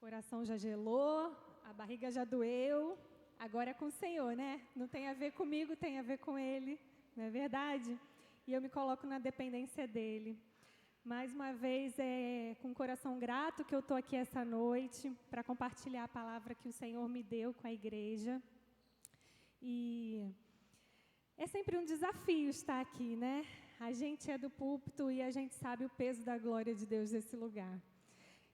coração já gelou, a barriga já doeu, agora é com o Senhor, né? Não tem a ver comigo, tem a ver com Ele, não é verdade? E eu me coloco na dependência dEle. Mais uma vez, é com o coração grato que eu estou aqui essa noite para compartilhar a palavra que o Senhor me deu com a igreja. E é sempre um desafio estar aqui, né? A gente é do púlpito e a gente sabe o peso da glória de Deus nesse lugar.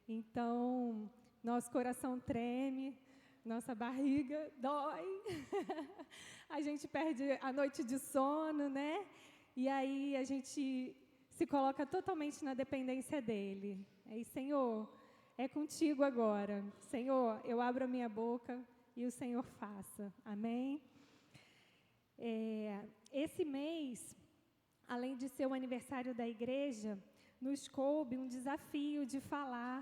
Então, nosso coração treme, nossa barriga dói, a gente perde a noite de sono, né? E aí a gente se coloca totalmente na dependência dEle. Aí, Senhor, é contigo agora. Senhor, eu abro a minha boca e o Senhor faça. Amém? Esse mês, além de ser o aniversário da igreja, nos coube um desafio de falar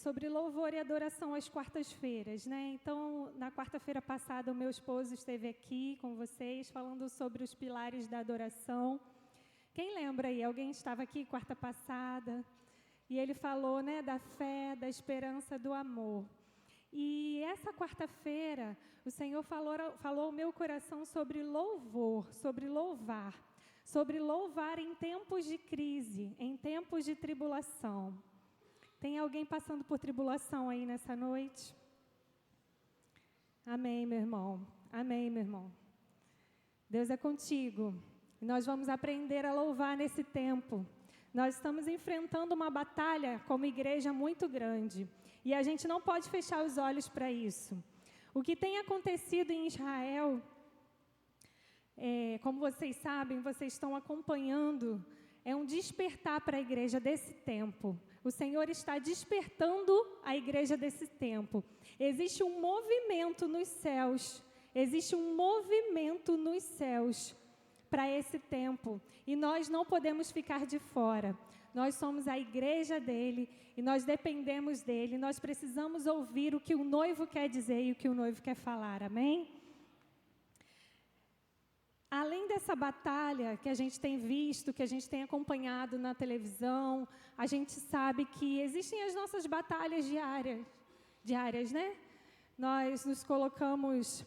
sobre louvor e adoração às quartas-feiras, né? Então, na quarta-feira passada, o meu esposo esteve aqui com vocês, falando sobre os pilares da adoração. Quem lembra aí? Alguém estava aqui quarta passada? E ele falou, né, da fé, da esperança, do amor. E essa quarta-feira, o Senhor falou ao meu coração sobre louvor, sobre louvar em tempos de crise, em tempos de tribulação. Tem alguém passando por tribulação aí nessa noite? Amém, meu irmão. Amém, meu irmão. Deus é contigo. Nós vamos aprender a louvar nesse tempo. Nós estamos enfrentando uma batalha como igreja muito grande. E a gente não pode fechar os olhos para isso. O que tem acontecido em Israel, como vocês sabem, vocês estão acompanhando, é um despertar para a igreja desse tempo. O Senhor está despertando a igreja desse tempo. Existe um movimento nos céus, para esse tempo. E nós não podemos ficar de fora. Nós somos a igreja dele e nós dependemos dele. Nós precisamos ouvir o que o noivo quer dizer e o que o noivo quer falar. Amém? Além dessa batalha que a gente tem visto, que a gente tem acompanhado na televisão, a gente sabe que existem as nossas batalhas diárias, né? Nós nos colocamos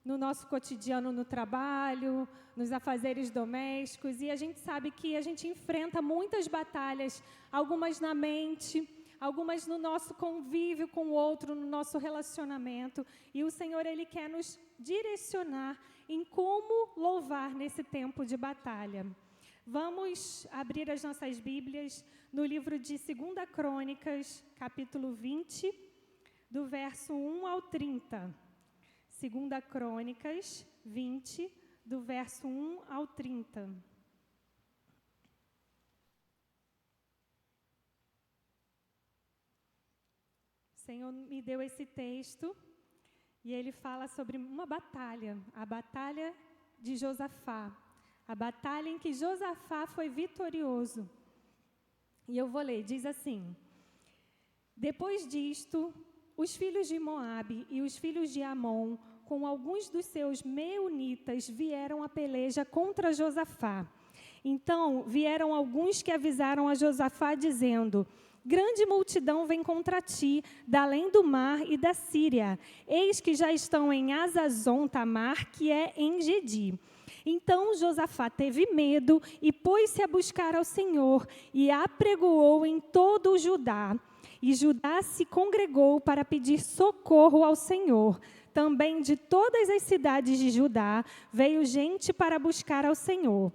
no nosso cotidiano, no trabalho, nos afazeres domésticos, e a gente sabe que a gente enfrenta muitas batalhas, algumas na mente, algumas no nosso convívio com o outro, no nosso relacionamento, e o Senhor, Ele quer nos direcionar em como louvar nesse tempo de batalha. Vamos abrir as nossas Bíblias no livro de 2 Crônicas, capítulo 20, do verso 1 ao 30. 2 Crônicas 20, do verso 1 ao 30. O Senhor me deu esse texto e ele fala sobre uma batalha, a batalha de Josafá, a batalha em que Josafá foi vitorioso. E eu vou ler, diz assim: Depois disto, os filhos de Moabe e os filhos de Amon, com alguns dos seus meunitas, vieram a peleja contra Josafá. Então vieram alguns que avisaram a Josafá, dizendo: Grande multidão vem contra ti, da além do mar e da Síria. Eis que já estão em Hazazon Tamar, que é em Gedi. Então Josafá teve medo e pôs-se a buscar ao Senhor e apregoou em todo o Judá. E Judá se congregou para pedir socorro ao Senhor. Também de todas as cidades de Judá veio gente para buscar ao Senhor.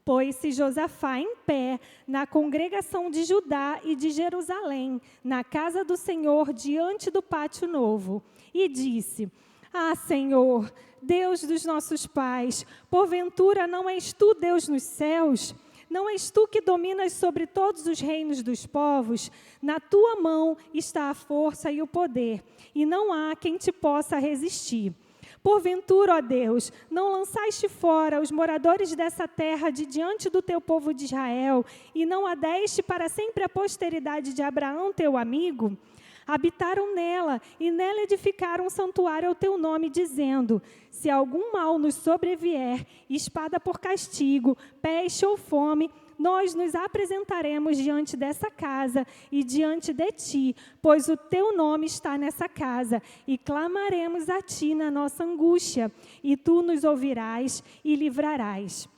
Pôs-se Josafá em pé na congregação de Judá e de Jerusalém, na casa do Senhor, diante do pátio novo, e disse: Ah, Senhor, Deus dos nossos pais, porventura não és tu Deus nos céus? Não és tu que dominas sobre todos os reinos dos povos? Na tua mão está a força e o poder, e não há quem te possa resistir. Porventura, ó Deus, não lançaste fora os moradores dessa terra de diante do teu povo de Israel, e não a deste para sempre a posteridade de Abraão, teu amigo? Habitaram nela, e nela edificaram um santuário ao teu nome, dizendo: Se algum mal nos sobrevier, espada por castigo, peste ou fome, nós nos apresentaremos diante dessa casa e diante de ti, pois o teu nome está nessa casa, e clamaremos a ti na nossa angústia, e tu nos ouvirás e livrarás.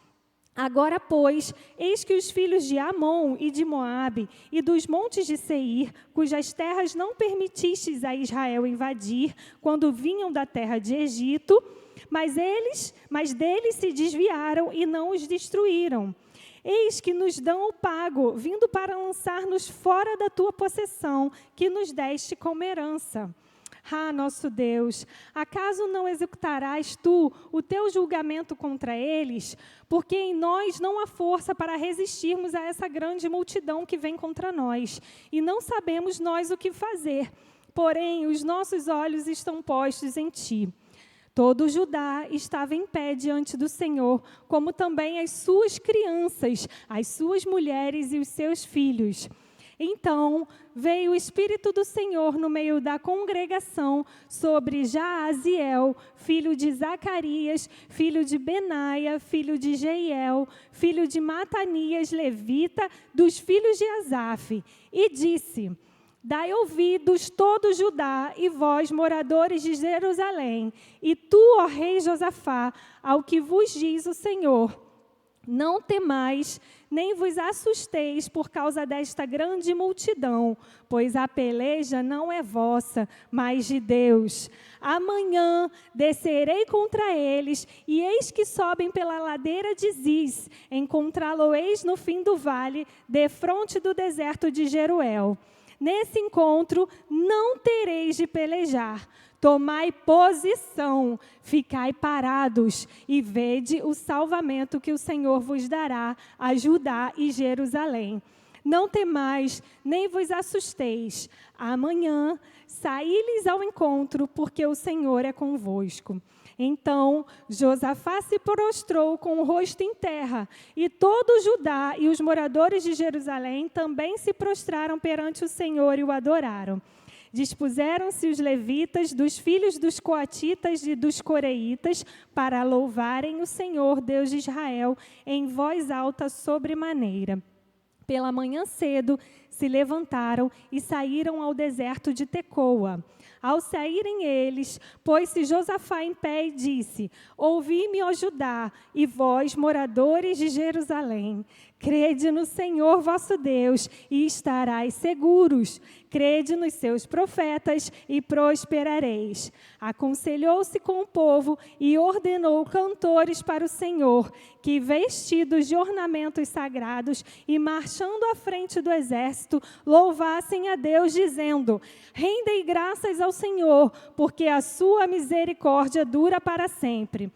Agora, pois, eis que os filhos de Amon e de Moabe e dos montes de Seir, cujas terras não permitistes a Israel invadir, quando vinham da terra de Egito, mas deles se desviaram e não os destruíram. Eis que nos dão o pago, vindo para lançar-nos fora da tua possessão, que nos deste como herança. Ah, nosso Deus, acaso não executarás tu o teu julgamento contra eles? Porque em nós não há força para resistirmos a essa grande multidão que vem contra nós, e não sabemos nós o que fazer, porém os nossos olhos estão postos em ti. Todo Judá estava em pé diante do Senhor, como também as suas crianças, as suas mulheres e os seus filhos. Então veio o Espírito do Senhor no meio da congregação sobre Jaaziel, filho de Zacarias, filho de Benaia, filho de Jeiel, filho de Matanias, levita, dos filhos de Asaf, e disse: dai ouvidos todo Judá e vós, moradores de Jerusalém, e tu, ó rei Josafá, ao que vos diz o Senhor: não temais, nem vos assusteis por causa desta grande multidão, pois a peleja não é vossa, mas de Deus. Amanhã descerei contra eles, e eis que sobem pela ladeira de Ziz, encontrá-lo-eis no fim do vale, defronte do deserto de Jeruel. Nesse encontro não tereis de pelejar. Tomai posição, ficai parados e vede o salvamento que o Senhor vos dará a Judá e Jerusalém. Não temais, nem vos assusteis. Amanhã saí-lhes ao encontro, porque o Senhor é convosco. Então Josafá se prostrou com o rosto em terra, e todo Judá e os moradores de Jerusalém também se prostraram perante o Senhor e o adoraram. Dispuseram-se os levitas, dos filhos dos coatitas e dos coreitas, para louvarem o Senhor, Deus de Israel, em voz alta sobremaneira. Pela manhã cedo se levantaram e saíram ao deserto de Tecoa. Ao saírem eles, pôs-se Josafá em pé e disse: ouvi-me, ó Judá, e vós, moradores de Jerusalém. Crede no Senhor vosso Deus e estarais seguros. Crede nos seus profetas e prosperareis. Aconselhou-se com o povo e ordenou cantores para o Senhor, que, vestidos de ornamentos sagrados e marchando à frente do exército, louvassem a Deus, dizendo: rendei graças ao Senhor, porque a sua misericórdia dura para sempre.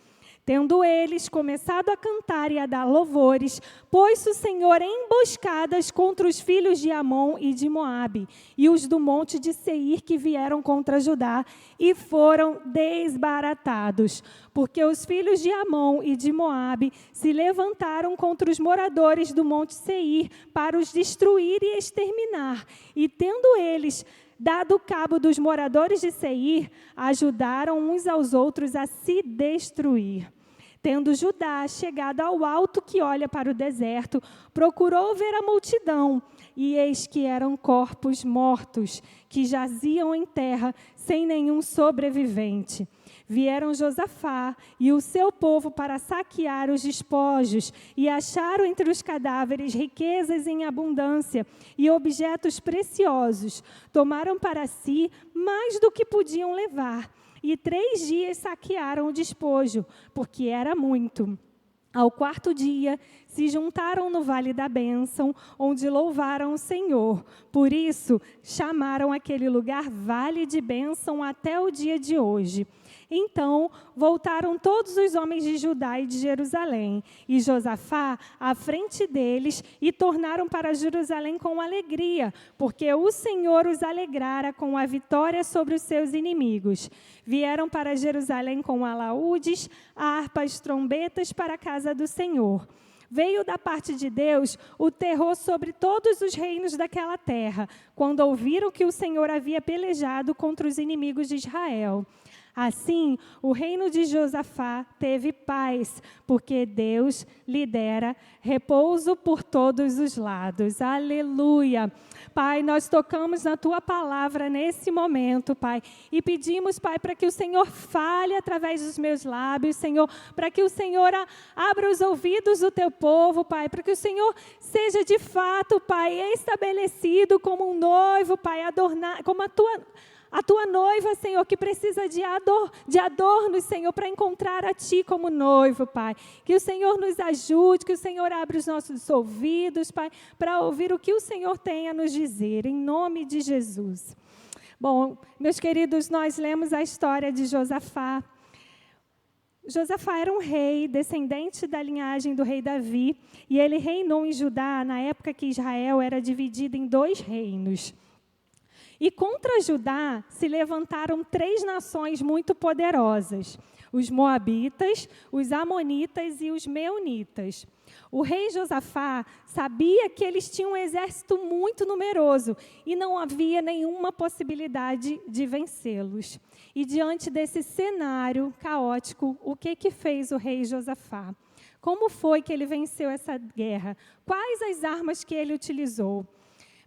Tendo eles começado a cantar e a dar louvores, pôs-se o Senhor em emboscadas contra os filhos de Amon e de Moabe, e os do monte de Seir que vieram contra Judá, e foram desbaratados. Porque os filhos de Amon e de Moabe se levantaram contra os moradores do monte Seir para os destruir e exterminar. E tendo eles dado cabo dos moradores de Seir, ajudaram uns aos outros a se destruir. Tendo Judá chegado ao alto que olha para o deserto, procurou ver a multidão, e eis que eram corpos mortos, que jaziam em terra, sem nenhum sobrevivente. Vieram Josafá e o seu povo para saquear os despojos, e acharam entre os cadáveres riquezas em abundância e objetos preciosos. Tomaram para si mais do que podiam levar, e 3 dias saquearam o despojo, porque era muito. Ao 4º dia, se juntaram no Vale da Bênção, onde louvaram o Senhor. Por isso, chamaram aquele lugar Vale de Bênção até o dia de hoje. Então, voltaram todos os homens de Judá e de Jerusalém, e Josafá à frente deles, e tornaram para Jerusalém com alegria, porque o Senhor os alegrara com a vitória sobre os seus inimigos. Vieram para Jerusalém com alaúdes, harpas, trombetas para a casa do Senhor. Veio da parte de Deus o terror sobre todos os reinos daquela terra, quando ouviram que o Senhor havia pelejado contra os inimigos de Israel. Assim, o reino de Josafá teve paz, porque Deus lhe dera repouso por todos os lados. Aleluia! Pai, nós tocamos na Tua palavra nesse momento, Pai, e pedimos, Pai, para que o Senhor fale através dos meus lábios, Senhor, para que o Senhor abra os ouvidos do Teu povo, Pai, para que o Senhor seja de fato, Pai, estabelecido como um noivo, Pai, como a Tua noiva, Senhor, que precisa de adornos, Senhor, para encontrar a Ti como noivo, Pai. Que o Senhor nos ajude, que o Senhor abra os nossos ouvidos, Pai, para ouvir o que o Senhor tem a nos dizer, em nome de Jesus. Bom, meus queridos, nós lemos a história de Josafá. Josafá era um rei, descendente da linhagem do rei Davi, e ele reinou em Judá na época que Israel era dividido em 2 reinos. E contra Judá se levantaram 3 nações muito poderosas: os Moabitas, os Amonitas e os Meunitas. O rei Josafá sabia que eles tinham um exército muito numeroso e não havia nenhuma possibilidade de vencê-los. E diante desse cenário caótico, o que fez o rei Josafá? Como foi que ele venceu essa guerra? Quais as armas que ele utilizou?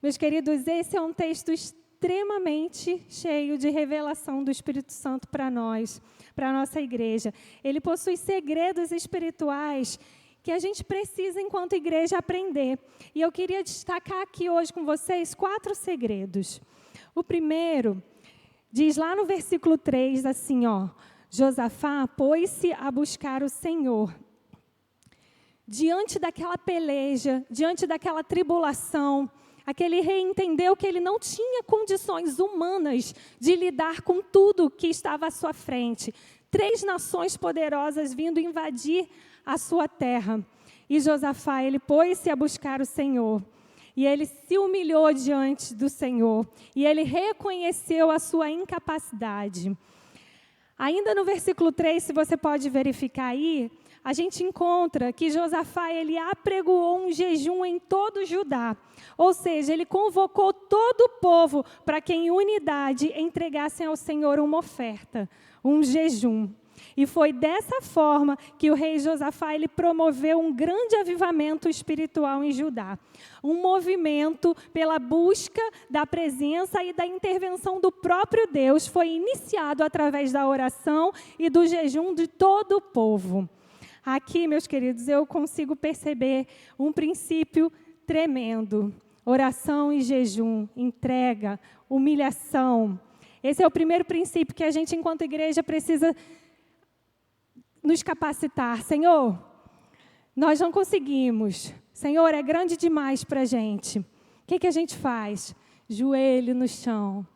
Meus queridos, esse é um texto extremamente cheio de revelação do Espírito Santo para nós, para a nossa igreja. Ele possui segredos espirituais que a gente precisa, enquanto igreja, aprender. E eu queria destacar aqui hoje com vocês 4 segredos. O primeiro diz lá no versículo 3, assim, Josafá pôs-se a buscar o Senhor. Diante daquela peleja, diante daquela tribulação, aquele rei entendeu que ele não tinha condições humanas de lidar com tudo que estava à sua frente. 3 nações poderosas vindo invadir a sua terra. E Josafá, ele pôs-se a buscar o Senhor. E ele se humilhou diante do Senhor. E ele reconheceu a sua incapacidade. Ainda no versículo 3, se você pode verificar aí, a gente encontra que Josafá, ele apregoou um jejum em todo Judá. Ou seja, ele convocou todo o povo para que em unidade entregassem ao Senhor uma oferta, um jejum. E foi dessa forma que o rei Josafá, ele promoveu um grande avivamento espiritual em Judá. Um movimento pela busca da presença e da intervenção do próprio Deus foi iniciado através da oração e do jejum de todo o povo. Aqui, meus queridos, eu consigo perceber um princípio tremendo. Oração e jejum, entrega, humilhação. Esse é o primeiro princípio que a gente, enquanto igreja, precisa nos capacitar. Senhor, nós não conseguimos. Senhor, é grande demais para a gente. O que a gente faz? Joelho no chão,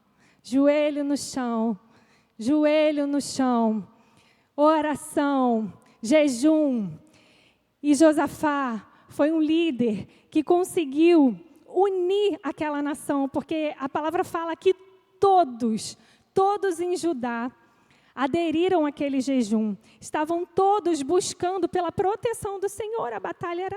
joelho no chão, joelho no chão. Oração, jejum. E Josafá foi um líder que conseguiu unir aquela nação, porque a palavra fala que todos em Judá aderiram àquele jejum. Estavam todos buscando pela proteção do Senhor. A batalha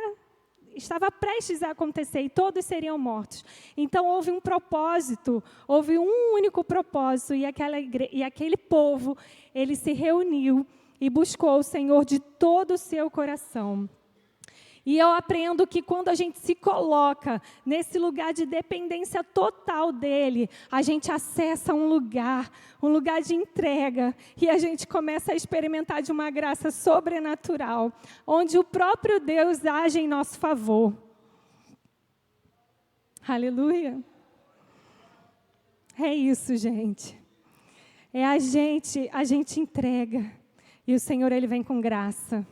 estava prestes a acontecer e todos seriam mortos. Então houve um propósito, houve um único propósito, e aquele povo, ele se reuniu e buscou o Senhor de todo o seu coração. E eu aprendo que quando a gente se coloca nesse lugar de dependência total dele, a gente acessa um lugar de entrega, e a gente começa a experimentar de uma graça sobrenatural, onde o próprio Deus age em nosso favor. Aleluia. É isso, gente. É a gente entrega, e o Senhor, ele vem com graça.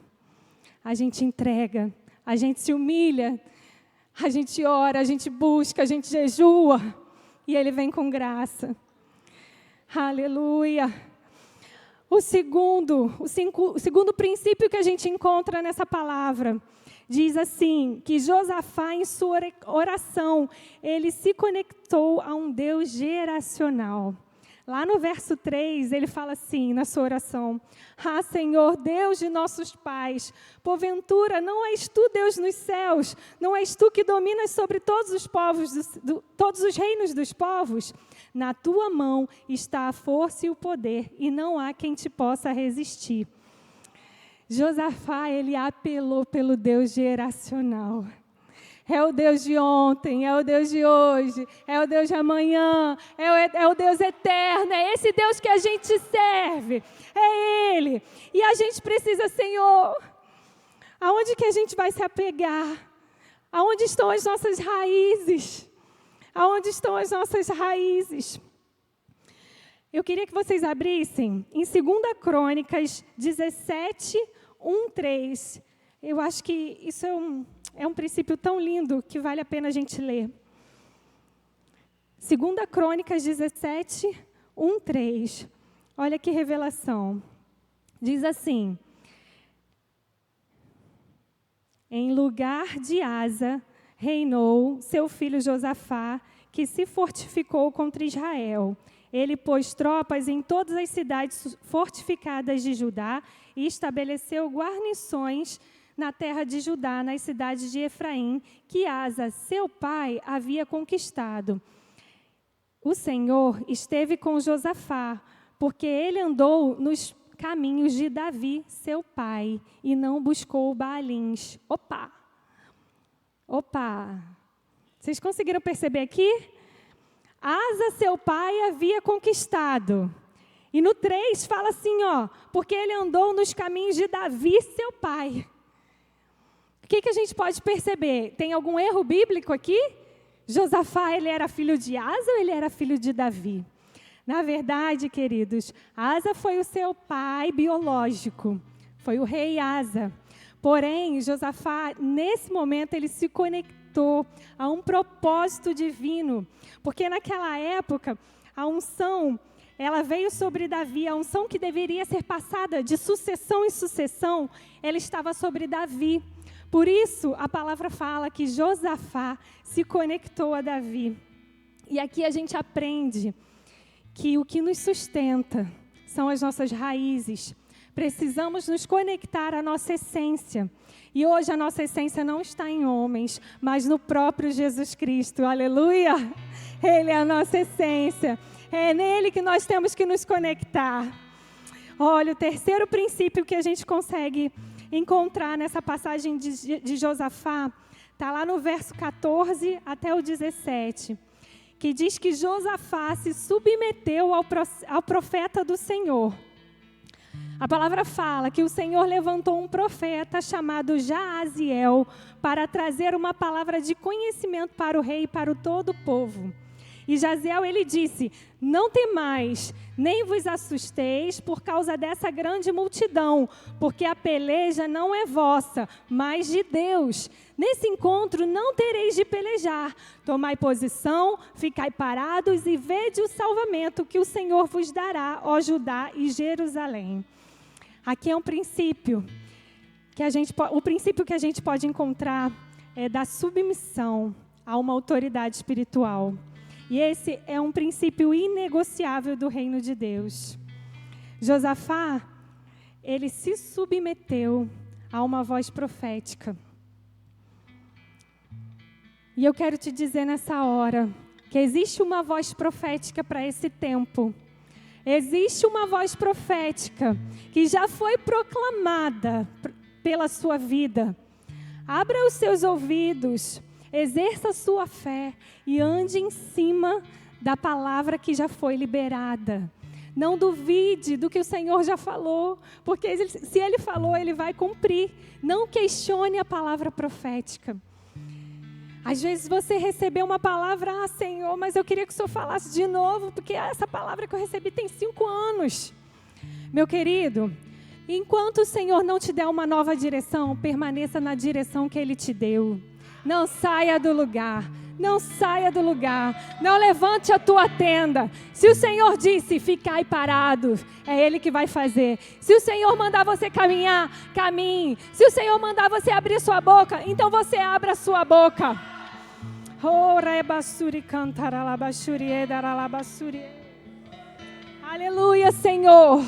A gente entrega. A gente se humilha, a gente ora, a gente busca, a gente jejua, e ele vem com graça. Aleluia. O segundo princípio que a gente encontra nessa palavra, diz assim, que Josafá, em sua oração, ele se conectou a um Deus geracional. Lá no verso 3, ele fala assim, na sua oração: Ah, Senhor, Deus de nossos pais, porventura não és tu Deus nos céus? Não és tu que dominas sobre todos os povos, todos os reinos dos povos? Na tua mão está a força e o poder, e não há quem te possa resistir. Josafá, ele apelou pelo Deus geracional. É o Deus de ontem, é o Deus de hoje, é o Deus de amanhã, é o Deus eterno, é esse Deus que a gente serve, é Ele. E a gente precisa, Senhor, aonde que a gente vai se apegar? Aonde estão as nossas raízes? Aonde estão as nossas raízes? Eu queria que vocês abrissem em 2 Crônicas 17, 1, 3. Eu acho que isso é um princípio tão lindo que vale a pena a gente ler. 2 Crônicas 17, 1, 3. Olha que revelação. Diz assim: Em lugar de Asa, reinou seu filho Josafá, que se fortificou contra Israel. Ele pôs tropas em todas as cidades fortificadas de Judá e estabeleceu guarnições na terra de Judá, nas cidades de Efraim, que Asa, seu pai, havia conquistado. O Senhor esteve com Josafá, porque ele andou nos caminhos de Davi, seu pai, e não buscou Baalins. Opa! Vocês conseguiram perceber aqui? Asa, seu pai, havia conquistado. E no 3 fala assim, porque ele andou nos caminhos de Davi, seu pai. O que a gente pode perceber? Tem algum erro bíblico aqui? Josafá, ele era filho de Asa ou ele era filho de Davi? Na verdade, queridos, Asa foi o seu pai biológico. Foi o rei Asa. Porém, Josafá, nesse momento, ele se conectou a um propósito divino. Porque naquela época, a unção, ela veio sobre Davi. A unção que deveria ser passada de sucessão em sucessão, ela estava sobre Davi. Por isso, a palavra fala que Josafá se conectou a Davi. E aqui a gente aprende que o que nos sustenta são as nossas raízes. Precisamos nos conectar à nossa essência. E hoje a nossa essência não está em homens, mas no próprio Jesus Cristo. Aleluia! Ele é a nossa essência. É nele que nós temos que nos conectar. Olha, o terceiro princípio que a gente consegue encontrar nessa passagem de Josafá, está lá no verso 14 até o 17, que diz que Josafá se submeteu ao profeta do Senhor. A palavra fala que o Senhor levantou um profeta chamado Jaaziel para trazer uma palavra de conhecimento para o rei e para todo o povo. E Jaaziel, ele disse: Não temais, nem vos assusteis por causa dessa grande multidão, porque a peleja não é vossa, mas de Deus. Nesse encontro não tereis de pelejar. Tomai posição, ficai parados e vede o salvamento que o Senhor vos dará, ó Judá e Jerusalém. Aqui é um princípio o princípio que a gente pode encontrar é da submissão a uma autoridade espiritual. E esse é um princípio inegociável do reino de Deus. Josafá, ele se submeteu a uma voz profética. E eu quero te dizer nessa hora que existe uma voz profética para esse tempo. Existe uma voz profética que já foi proclamada pela sua vida. Abra os seus ouvidos. Exerça a sua fé e ande em cima da palavra que já foi liberada. Não duvide do que o Senhor já falou, porque se Ele falou, Ele vai cumprir. Não questione a palavra profética. Às vezes você recebeu uma palavra, Senhor, mas eu queria que o Senhor falasse de novo, porque essa palavra que eu recebi tem 5 anos. Meu querido, enquanto o Senhor não te der uma nova direção, permaneça na direção que Ele te deu. Não saia do lugar, não saia do lugar, não levante a tua tenda. Se o Senhor disse, ficai parados, é Ele que vai fazer. Se o Senhor mandar você caminhar, caminhe. Se o Senhor mandar você abrir sua boca, então você abra a sua boca. Aleluia, Senhor.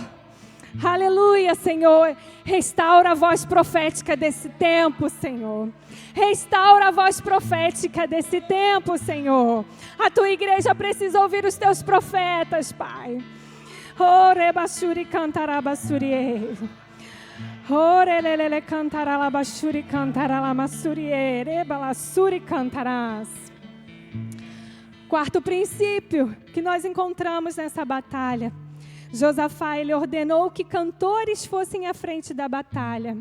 Aleluia, Senhor. Restaura a voz profética desse tempo, Senhor. Restaura a voz profética desse tempo, Senhor. A tua igreja precisa ouvir os teus profetas, Pai. Orebashuri cantarabasuri. Orelele cantaralabashuri cantaralamasuri. Rebalasuri cantarás. Quarto princípio que nós encontramos nessa batalha. Josafá, ele ordenou que cantores fossem à frente da batalha.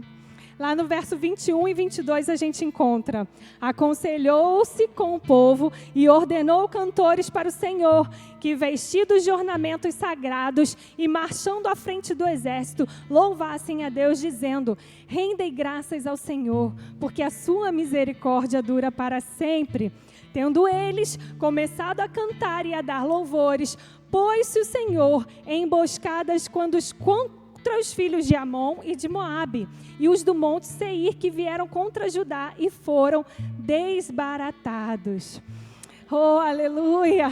Lá no verso 21 e 22 a gente encontra: aconselhou-se com o povo e ordenou cantores para o Senhor, que vestidos de ornamentos sagrados e marchando à frente do exército, louvassem a Deus, dizendo: rendei graças ao Senhor, porque a sua misericórdia dura para sempre. Tendo eles começado a cantar e a dar louvores, pôs-se o Senhor em emboscadas contra os filhos de Amon e de Moabe, e os do monte Seir, que vieram contra Judá e foram desbaratados. Oh, aleluia!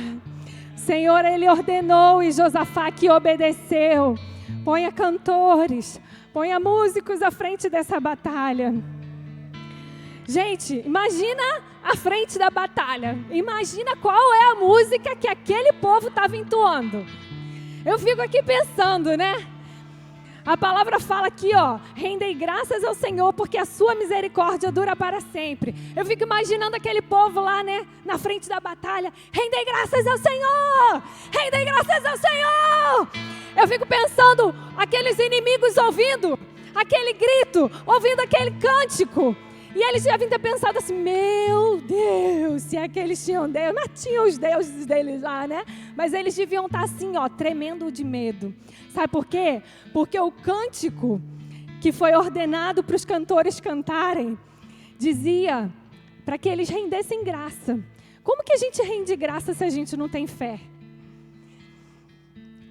O Senhor, ele ordenou e Josafá que obedeceu. Ponha cantores, ponha músicos à frente dessa batalha. Gente, imagina à frente da batalha. Imagina qual é a música que aquele povo estava entoando. Eu fico aqui pensando, né? A palavra fala aqui, ó: rendei graças ao Senhor, porque a sua misericórdia dura para sempre. Eu fico imaginando aquele povo lá, né? Na frente da batalha. Rendei graças ao Senhor! Rendei graças ao Senhor! Eu fico pensando, aqueles inimigos ouvindo aquele grito, ouvindo aquele cântico. E eles devem ter pensado assim: meu Deus, se aqueles tinham Deus, mas tinham os deuses deles lá, né? Mas eles deviam estar assim, ó, tremendo de medo. Sabe por quê? Porque o cântico que foi ordenado para os cantores cantarem, dizia para que eles rendessem graça. Como que a gente rende graça se a gente não tem fé?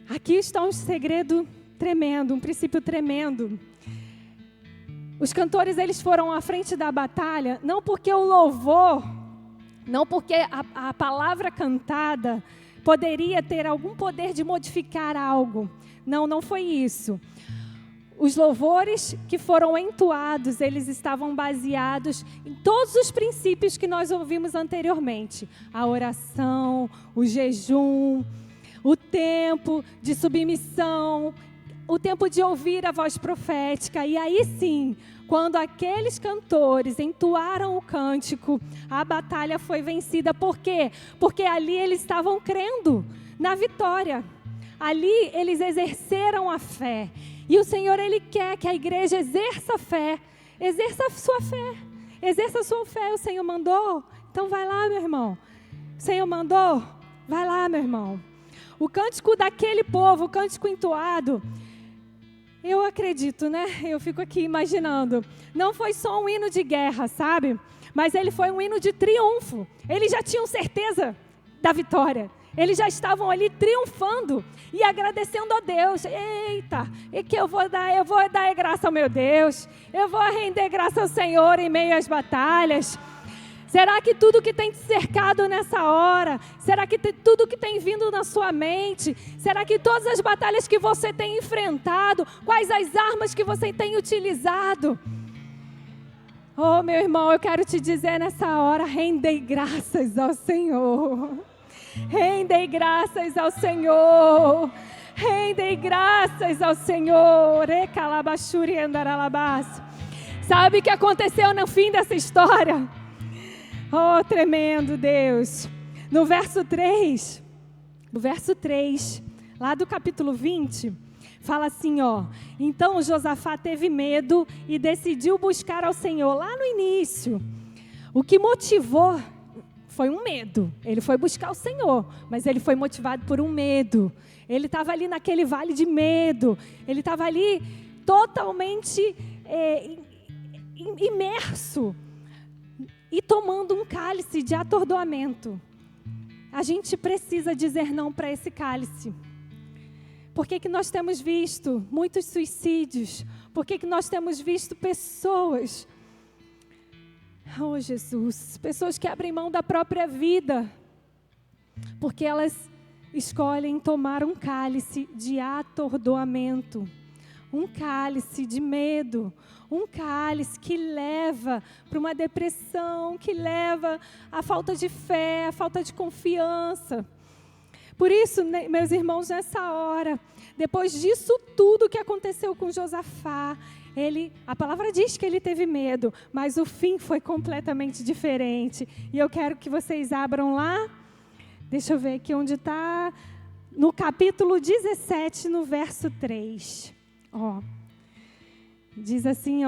Aqui está um segredo tremendo, um princípio tremendo. Os cantores, eles foram à frente da batalha, não porque o louvor, não porque a palavra cantada poderia ter algum poder de modificar algo. Não, não foi isso. Os louvores que foram entoados, eles estavam baseados em todos os princípios que nós ouvimos anteriormente. A oração, o jejum, o tempo de submissão, o tempo de ouvir a voz profética. E aí sim, quando aqueles cantores entoaram o cântico, a batalha foi vencida. Por quê? Porque ali eles estavam crendo na vitória. Ali eles exerceram a fé. E o Senhor, Ele quer que a igreja exerça a fé. Exerça a sua fé. Exerça a sua fé. O Senhor mandou? Então vai lá, meu irmão. O Senhor mandou? Vai lá, meu irmão. O cântico daquele povo, o cântico entoado, eu acredito, né? Eu fico aqui imaginando. Não foi só um hino de guerra, sabe? Mas ele foi um hino de triunfo. Eles já tinham certeza da vitória. Eles já estavam ali triunfando e agradecendo a Deus. Eita, e que eu vou dar graça ao meu Deus. Eu vou render graça ao Senhor em meio às batalhas. Será que tudo que tem te cercado nessa hora, será que tudo que tem vindo na sua mente, será que todas as batalhas que você tem enfrentado, quais as armas que você tem utilizado? Oh, meu irmão, eu quero te dizer nessa hora: rendei graças ao Senhor. Rendei graças ao Senhor. Rendei graças ao Senhor. Sabe o que aconteceu no fim dessa história? Oh, tremendo, Deus. No verso 3, lá do capítulo 20, fala assim, ó: então Josafá teve medo e decidiu buscar ao Senhor. Lá no início, o que motivou foi um medo. Ele foi buscar o Senhor, mas ele foi motivado por um medo. Ele estava ali naquele vale de medo. Ele estava ali totalmente imerso e tomando um cálice de atordoamento. A gente precisa dizer não para esse cálice. Por que nós temos visto muitos suicídios? Por que nós temos visto pessoas, oh Jesus, pessoas que abrem mão da própria vida, porque elas escolhem tomar um cálice de atordoamento, um cálice de medo, um cálice que leva para uma depressão, que leva à falta de fé, à falta de confiança. Por isso, meus irmãos, nessa hora, depois disso tudo que aconteceu com Josafá, a palavra diz que ele teve medo, mas o fim foi completamente diferente. E eu quero que vocês abram lá, deixa eu ver aqui onde está, no capítulo 17, no verso 3. Diz assim,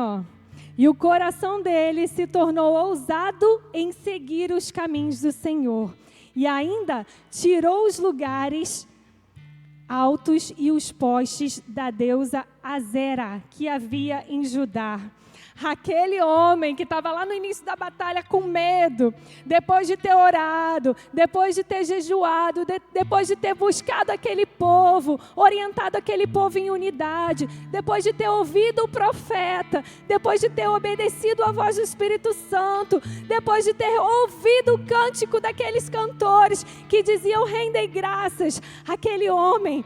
e o coração dele se tornou ousado em seguir os caminhos do Senhor, e ainda tirou os lugares altos e os postes da deusa Azera, que havia em Judá. Aquele homem que estava lá no início da batalha com medo, depois de ter orado, depois de ter jejuado, depois de ter buscado aquele povo, orientado aquele povo em unidade, depois de ter ouvido o profeta, depois de ter obedecido a voz do Espírito Santo, depois de ter ouvido o cântico daqueles cantores que diziam rendem graças, aquele homem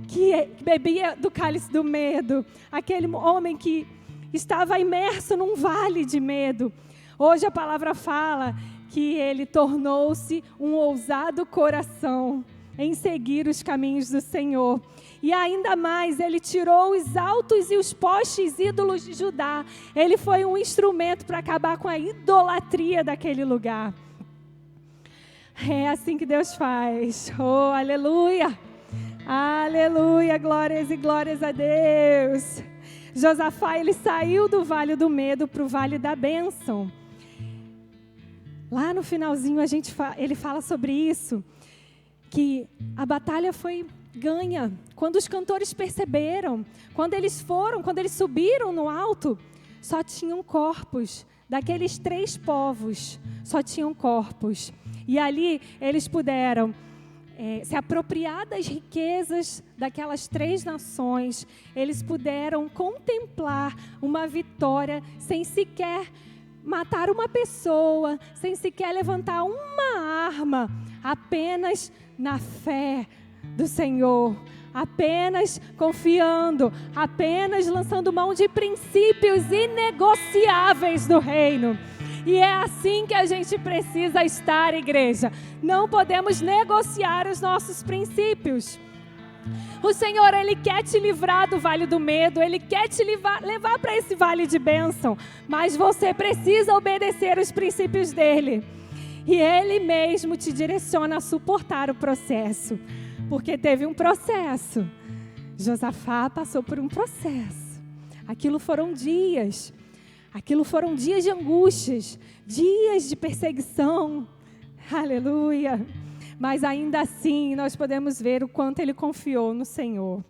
que bebia do cálice do medo, aquele homem que estava imerso num vale de medo. Hoje a palavra fala que ele tornou-se um ousado coração em seguir os caminhos do Senhor. E ainda mais, ele tirou os altos e os postes ídolos de Judá. Ele foi um instrumento para acabar com a idolatria daquele lugar. É assim que Deus faz. Oh, aleluia! Aleluia! Glórias e glórias a Deus! Josafá, ele saiu do vale do medo para o vale da bênção. Lá no finalzinho ele fala sobre isso, que a batalha foi ganha. Quando os cantores perceberam, quando eles subiram no alto, só tinham corpos. Daqueles 3 povos, só tinham corpos. E ali eles puderam se apropriar das riquezas daquelas 3 nações. Eles puderam contemplar uma vitória sem sequer matar uma pessoa, sem sequer levantar uma arma, apenas na fé do Senhor, apenas confiando, apenas lançando mão de princípios inegociáveis do reino. E é assim que a gente precisa estar, igreja. Não podemos negociar os nossos princípios. O Senhor, Ele quer te livrar do vale do medo, Ele quer te levar para esse vale de bênção, mas você precisa obedecer os princípios dEle. E Ele mesmo te direciona a suportar o processo, porque teve um processo. Josafá passou por um processo. Aquilo foram dias de angústias, dias de perseguição. Aleluia! Mas ainda assim, nós podemos ver o quanto ele confiou no Senhor.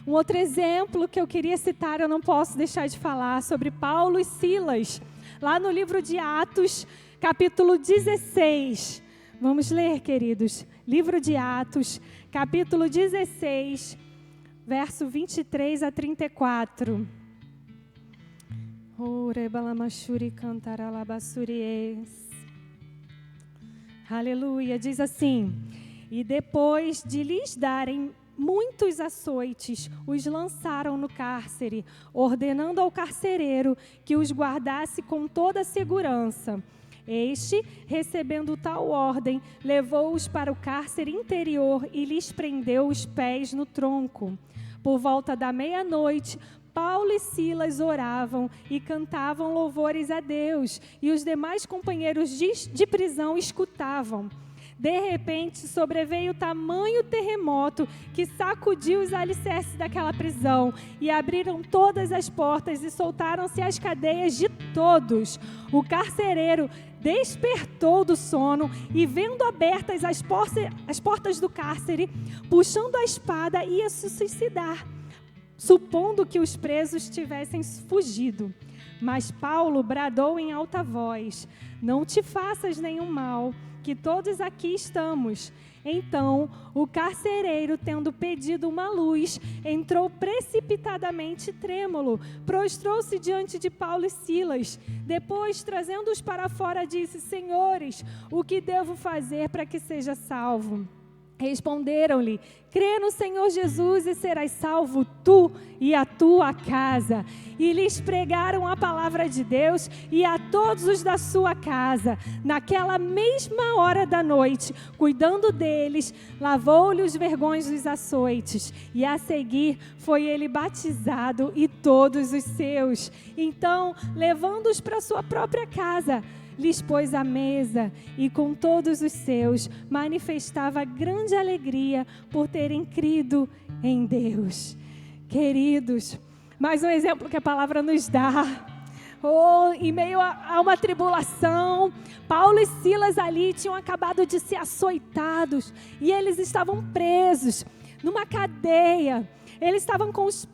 Um outro exemplo que eu queria citar, eu não posso deixar de falar, sobre Paulo e Silas. Lá no livro de Atos, capítulo 16. Vamos ler, queridos. Livro de Atos, capítulo 16, verso 23 a 34. Aleluia, diz assim: e depois de lhes darem muitos açoites, os lançaram no cárcere, ordenando ao carcereiro que os guardasse com toda a segurança. Este, recebendo tal ordem, levou-os para o cárcere interior e lhes prendeu os pés no tronco. Por volta da meia-noite, Paulo e Silas oravam e cantavam louvores a Deus, e os demais companheiros de prisão escutavam. De repente, sobreveio tamanho terremoto que sacudiu os alicerces daquela prisão, e abriram todas as portas e soltaram-se as cadeias de todos. O carcereiro despertou do sono e, vendo abertas as portas do cárcere, puxando a espada, ia se suicidar, supondo que os presos tivessem fugido. Mas Paulo bradou em alta voz: não te faças nenhum mal, que todos aqui estamos. Então, o carcereiro, tendo pedido uma luz, entrou precipitadamente trêmulo, prostrou-se diante de Paulo e Silas. Depois, trazendo-os para fora, disse: Senhores, o que devo fazer para que seja salvo? Responderam-lhe: crê no Senhor Jesus e serás salvo tu e a tua casa. E lhes pregaram a palavra de Deus e a todos os da sua casa. Naquela mesma hora da noite, cuidando deles, lavou-lhe os vergões dos açoites. E a seguir foi ele batizado e todos os seus. Então, levando-os para sua própria casa, lhes pôs à mesa e com todos os seus manifestava grande alegria por terem crido em Deus. Queridos, mais um exemplo que a palavra nos dá. Em meio a uma tribulação, Paulo e Silas ali tinham acabado de ser açoitados e eles estavam presos numa cadeia. Eles estavam com os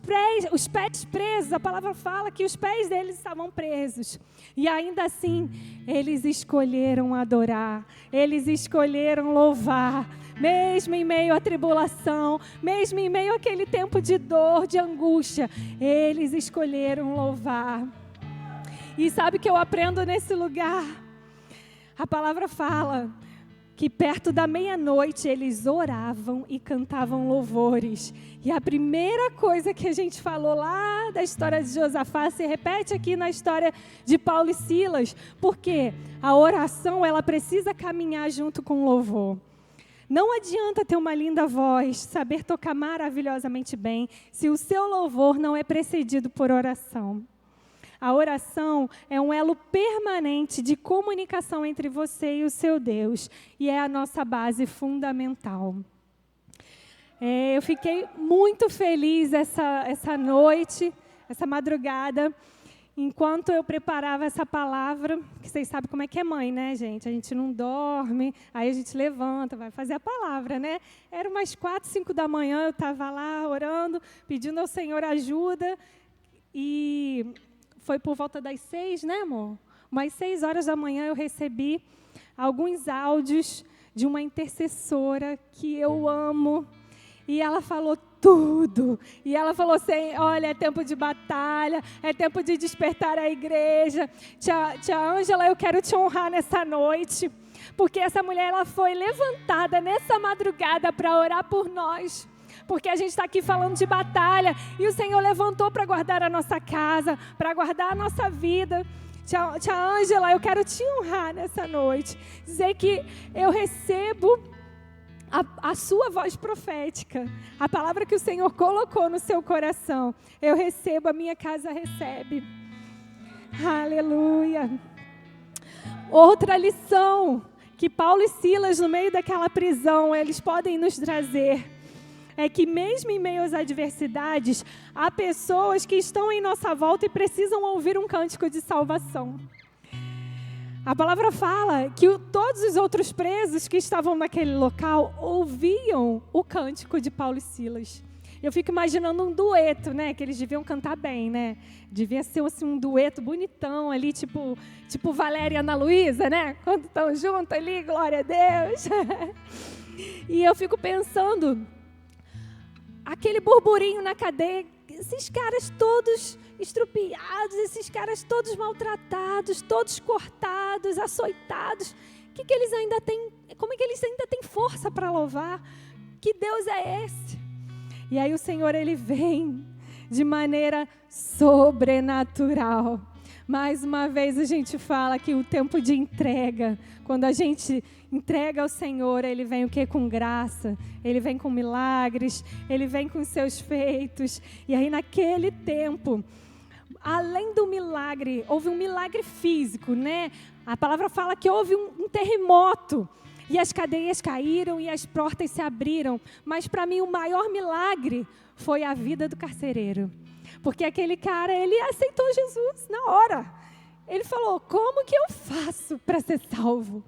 pés presos. A palavra fala que os pés deles estavam presos. E ainda assim, eles escolheram adorar. Eles escolheram louvar. Mesmo em meio à tribulação, mesmo em meio àquele tempo de dor, de angústia, eles escolheram louvar. E sabe o que eu aprendo nesse lugar? A palavra fala que perto da meia-noite eles oravam e cantavam louvores. E a primeira coisa que a gente falou lá da história de Josafá se repete aqui na história de Paulo e Silas, porque a oração ela precisa caminhar junto com o louvor. Não adianta ter uma linda voz, saber tocar maravilhosamente bem, se o seu louvor não é precedido por oração. A oração é um elo permanente de comunicação entre você e o seu Deus, e é a nossa base fundamental. Eu fiquei muito feliz essa noite, essa madrugada, enquanto eu preparava essa palavra, que vocês sabem como é que é mãe, né, gente? A gente não dorme, aí a gente levanta, vai fazer a palavra, né? Era umas 4, 5 da manhã, eu estava lá orando, pedindo ao Senhor ajuda, e foi por volta das 6, né, amor? Umas 6 horas da manhã eu recebi alguns áudios de uma intercessora que eu amo, e ela falou tudo. E ela falou assim, olha, é tempo de batalha, é tempo de despertar a igreja. Tia Ângela, eu quero te honrar nessa noite, porque essa mulher ela foi levantada nessa madrugada para orar por nós. Porque a gente está aqui falando de batalha, e o Senhor levantou para guardar a nossa casa, para guardar a nossa vida. Tia Ângela, eu quero te honrar nessa noite, dizer que eu recebo a sua voz profética, a palavra que o Senhor colocou no seu coração, eu recebo, a minha casa recebe. Aleluia. Outra lição que Paulo e Silas, no meio daquela prisão, eles podem nos trazer, é que mesmo em meio às adversidades, há pessoas que estão em nossa volta e precisam ouvir um cântico de salvação. A palavra fala que todos os outros presos que estavam naquele local ouviam o cântico de Paulo e Silas. Eu fico imaginando um dueto, né? Que eles deviam cantar bem, né? Devia ser assim, um dueto bonitão ali, tipo Valéria e Ana Luísa, né? Quando estão juntos ali, glória a Deus. E eu fico pensando, aquele burburinho na cadeia, esses caras todos estrupiados, esses caras todos maltratados, todos cortados, açoitados, que eles ainda têm, como é que eles ainda têm força para louvar? Que Deus é esse? E aí o Senhor, Ele vem de maneira sobrenatural. Mais uma vez a gente fala que o tempo de entrega, quando a gente entrega ao Senhor, Ele vem o quê? Com graça, Ele vem com milagres, Ele vem com seus feitos. E aí naquele tempo, além do milagre, houve um milagre físico, né? A palavra fala que houve um terremoto, e as cadeias caíram e as portas se abriram. Mas para mim o maior milagre foi a vida do carcereiro. Porque aquele cara, ele aceitou Jesus na hora. Ele falou, como que eu faço para ser salvo?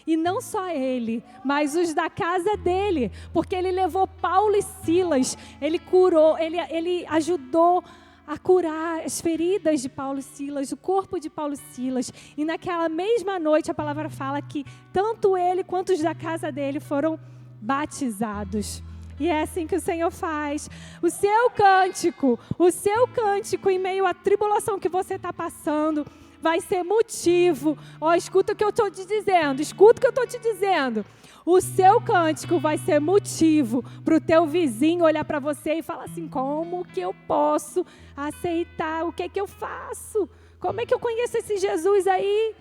E não só ele, mas os da casa dele. Porque ele levou Paulo e Silas, ele curou, ele ajudou a curar as feridas de Paulo e Silas, o corpo de Paulo e Silas. E naquela mesma noite a palavra fala que tanto ele quanto os da casa dele foram batizados. E é assim que o Senhor faz. O seu cântico em meio à tribulação que você está passando, vai ser motivo. Ó, escuta o que eu estou te dizendo, escuta o que eu estou te dizendo. O seu cântico vai ser motivo para o teu vizinho olhar para você e falar assim: como que eu posso aceitar? O que é que eu faço? Como é que eu conheço esse Jesus aí?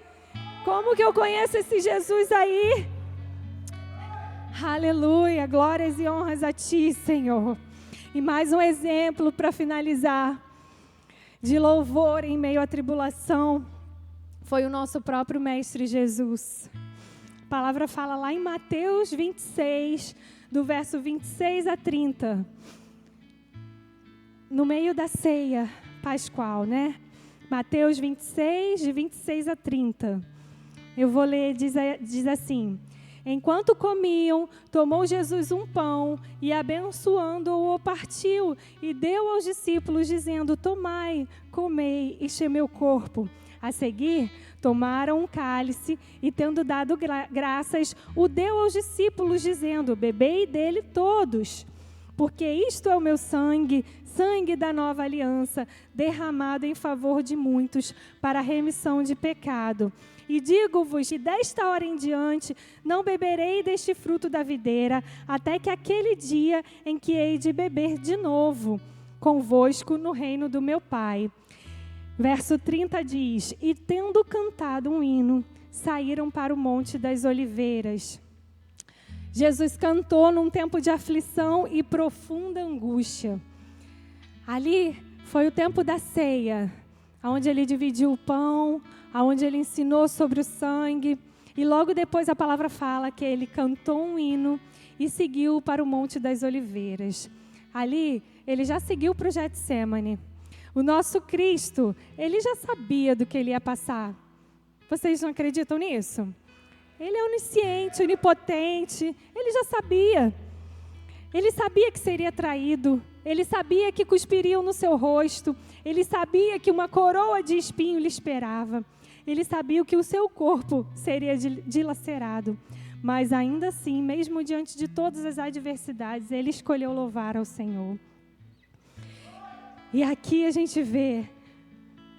Como que eu conheço esse Jesus aí? Aleluia, glórias e honras a Ti, Senhor. E mais um exemplo para finalizar, de louvor em meio à tribulação, foi o nosso próprio Mestre Jesus. A palavra fala lá em Mateus 26, do verso 26 a 30. No meio da ceia pascual, né? Mateus 26, de 26 a 30. Eu vou ler, diz assim: enquanto comiam, tomou Jesus um pão e, abençoando-o, partiu e deu aos discípulos, dizendo: tomai, comei, isto é meu corpo. A seguir, tomaram um cálice e, tendo dado graças, o deu aos discípulos, dizendo: bebei dele todos, porque isto é o meu sangue, sangue da nova aliança, derramado em favor de muitos para a remissão de pecado. E digo-vos, de desta hora em diante, não beberei deste fruto da videira, até que aquele dia em que hei de beber de novo convosco no reino do meu Pai. Verso 30 diz: e tendo cantado um hino, saíram para o Monte das Oliveiras. Jesus cantou num tempo de aflição e profunda angústia. Ali foi o tempo da ceia, onde ele dividiu o pão, onde ele ensinou sobre o sangue. E logo depois a palavra fala que ele cantou um hino e seguiu para o Monte das Oliveiras. Ali ele já seguiu para o Getsêmani. O nosso Cristo, ele já sabia do que ele ia passar. Vocês não acreditam nisso? Ele é onisciente, onipotente, ele já sabia. Ele sabia que seria traído, ele sabia que cuspiriam no seu rosto, ele sabia que uma coroa de espinho lhe esperava, ele sabia que o seu corpo seria dilacerado. Mas ainda assim, mesmo diante de todas as adversidades, ele escolheu louvar ao Senhor. E aqui a gente vê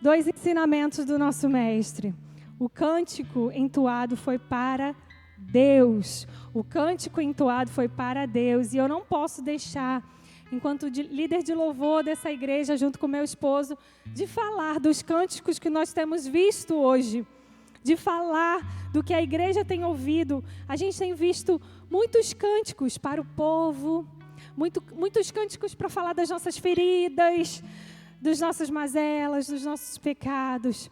dois ensinamentos do nosso mestre. O cântico entoado foi para Deus. O cântico entoado foi para Deus. E eu não posso deixar, enquanto líder de louvor dessa igreja, junto com meu esposo, de falar dos cânticos que nós temos visto hoje. De falar do que a igreja tem ouvido. A gente tem visto muitos cânticos para o povo, muitos cânticos para falar das nossas feridas, das nossas mazelas, dos nossos pecados.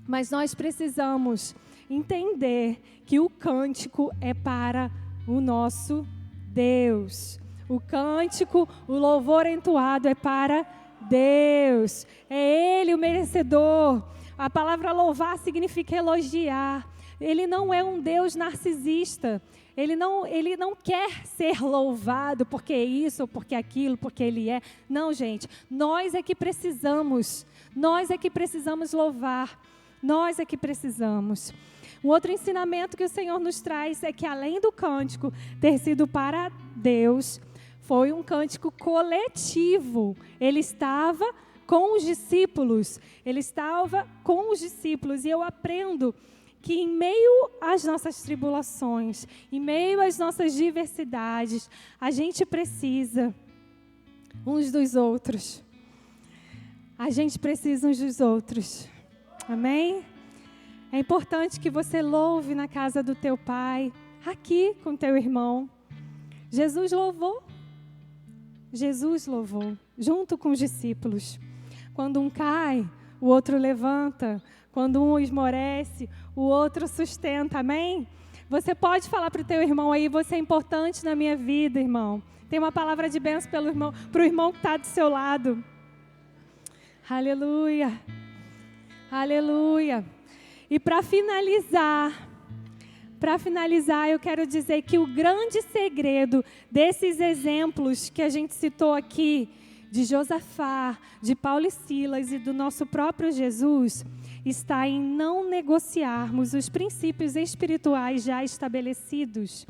Mas nós precisamos entender que o cântico é para o nosso Deus. O cântico, o louvor entoado é para Deus. É Ele o merecedor. A palavra louvar significa elogiar. Ele não é um Deus narcisista. Ele não quer ser louvado porque isso, ou porque aquilo, porque Ele é. Não, gente. Nós é que precisamos louvar. Nós é que precisamos. Um outro ensinamento que o Senhor nos traz é que, além do cântico ter sido para Deus, foi um cântico coletivo. Ele estava com os discípulos. E eu aprendo que em meio às nossas tribulações, em meio às nossas diversidades, a gente precisa uns dos outros. A gente precisa uns dos outros. Amém? É importante que você louve na casa do teu pai, aqui com teu irmão. Jesus louvou, junto com os discípulos. Quando um cai, o outro levanta. Quando um esmorece, o outro sustenta. Amém? Você pode falar para o teu irmão aí: você é importante na minha vida, irmão. Tem uma palavra de bênção para o irmão que está do seu lado. Aleluia. Aleluia. E para finalizar, eu quero dizer que o grande segredo desses exemplos que a gente citou aqui, de Josafá, de Paulo e Silas e do nosso próprio Jesus, está em não negociarmos os princípios espirituais já estabelecidos.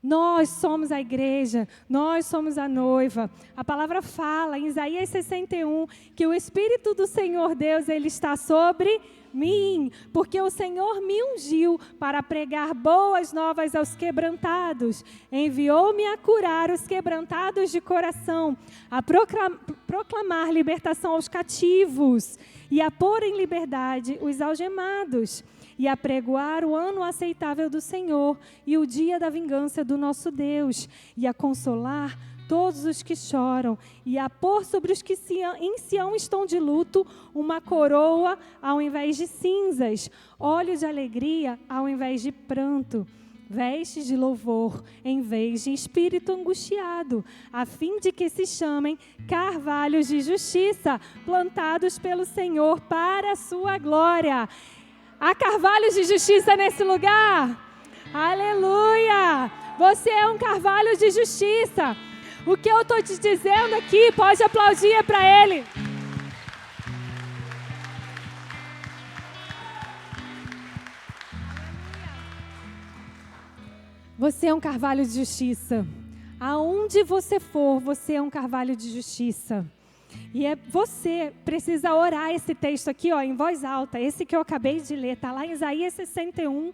Nós somos a igreja, nós somos a noiva. A palavra fala em Isaías 61 que o Espírito do Senhor Deus, Ele está sobre mim, porque o Senhor me ungiu para pregar boas novas aos quebrantados. Enviou-me a curar os quebrantados de coração, a proclamar libertação aos cativos e a pôr em liberdade os algemados, e apregoar o ano aceitável do Senhor e o dia da vingança do nosso Deus, e a consolar todos os que choram, e a pôr sobre os que em Sião estão de luto uma coroa ao invés de cinzas, óleo de alegria ao invés de pranto, vestes de louvor em vez de espírito angustiado, a fim de que se chamem carvalhos de justiça, plantados pelo Senhor para a sua glória. Há carvalhos de justiça nesse lugar? Aleluia! Você é um carvalho de justiça. O que eu estou te dizendo aqui, pode aplaudir para ele. Você é um carvalho de justiça. Aonde você for, você é um carvalho de justiça. E você precisa orar esse texto aqui, ó, em voz alta. Esse que eu acabei de ler, está lá em Isaías 61,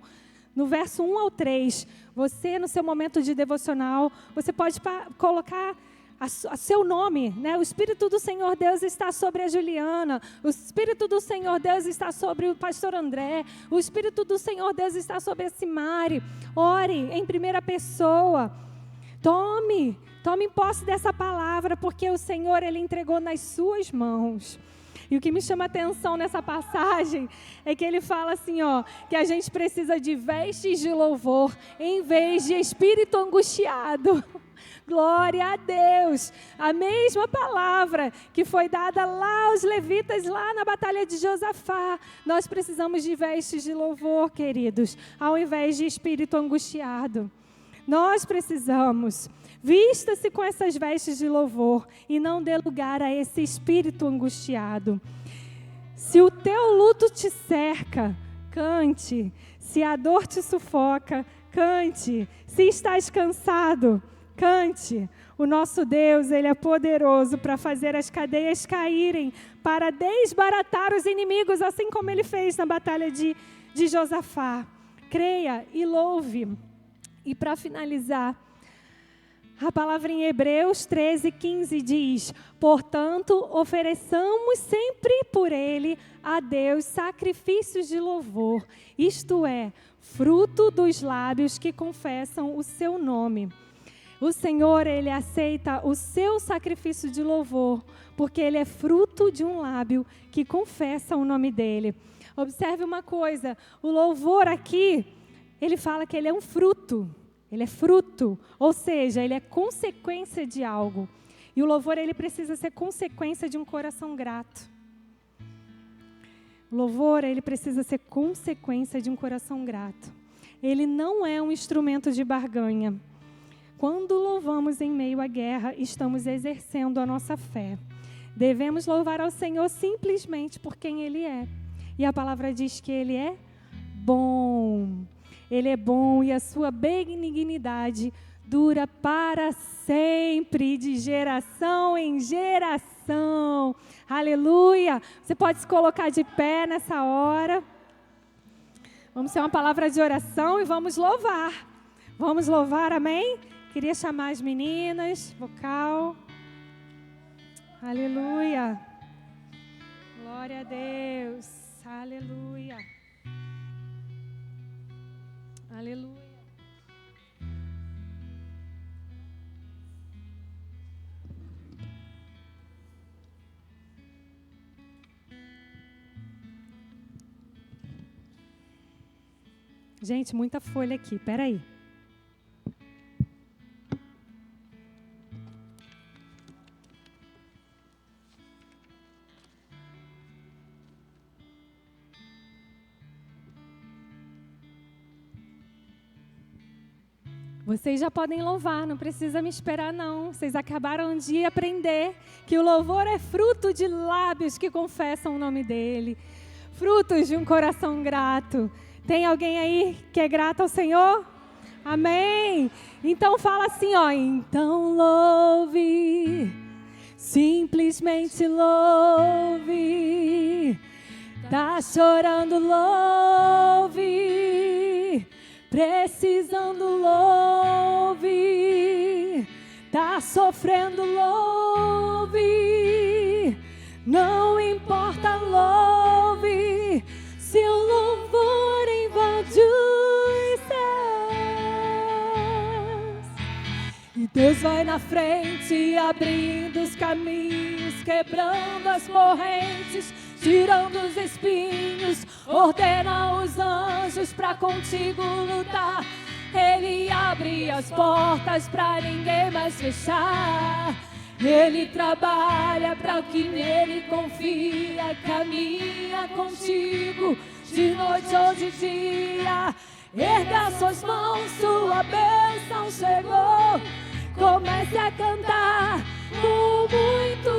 no verso 1 ao 3. Você, no seu momento de devocional, você pode colocar a seu nome, né? O Espírito do Senhor Deus está sobre a Juliana. O Espírito do Senhor Deus está sobre o pastor André. O Espírito do Senhor Deus está sobre a Simari. Ore em primeira pessoa. Tome posse dessa palavra, porque o Senhor, Ele entregou nas suas mãos. E o que me chama a atenção nessa passagem é que ele fala assim, ó, que a gente precisa de vestes de louvor em vez de espírito angustiado. Glória a Deus! A mesma palavra que foi dada lá aos levitas, lá na batalha de Josafá. Nós precisamos de vestes de louvor, queridos, ao invés de espírito angustiado. Nós precisamos. Vista-se com essas vestes de louvor e não dê lugar a esse espírito angustiado. Se o teu luto te cerca, cante. Se a dor te sufoca, cante. Se estás cansado, cante. O nosso Deus, Ele é poderoso para fazer as cadeias caírem, para desbaratar os inimigos, assim como Ele fez na batalha de Josafá. Creia e louve. E para finalizar, a palavra em Hebreus 13:15 diz: portanto, ofereçamos sempre por Ele a Deus sacrifícios de louvor, isto é, fruto dos lábios que confessam o seu nome. O Senhor, Ele aceita o seu sacrifício de louvor, porque Ele é fruto de um lábio que confessa o nome dEle. Observe uma coisa, o louvor aqui, ele fala que ele é um fruto. Ele é fruto, ou seja, ele é consequência de algo. E o louvor, ele precisa ser consequência de um coração grato. O louvor, ele precisa ser consequência de um coração grato. Ele não é um instrumento de barganha. Quando louvamos em meio à guerra, estamos exercendo a nossa fé. Devemos louvar ao Senhor simplesmente por quem Ele é. E a palavra diz que Ele é bom. Ele é bom e a sua benignidade dura para sempre, de geração em geração. Aleluia! Você pode se colocar de pé nessa hora. Vamos ter uma palavra de oração e vamos louvar. Vamos louvar, amém? Queria chamar as meninas, vocal. Aleluia! Glória a Deus! Aleluia! Aleluia. Gente, muita folha aqui, peraí. Vocês já podem louvar, não precisa me esperar não. Vocês acabaram de aprender que o louvor é fruto de lábios que confessam o nome dEle. Frutos de um coração grato. Tem alguém aí que é grato ao Senhor? Amém? Então fala assim, ó. Então louve, simplesmente louve. Tá chorando, louve. Precisando, louve. Tá sofrendo, louve. Não importa, louve. Se o louvor invade os céus, e Deus vai na frente, abrindo os caminhos, quebrando as correntes, tirando os espinhos, ordena os anjos pra contigo lutar. Ele abre as portas pra ninguém mais fechar. Ele trabalha para o que nele confia, caminha contigo de noite ou de dia. Erga suas mãos, sua bênção chegou. Comece a cantar com muito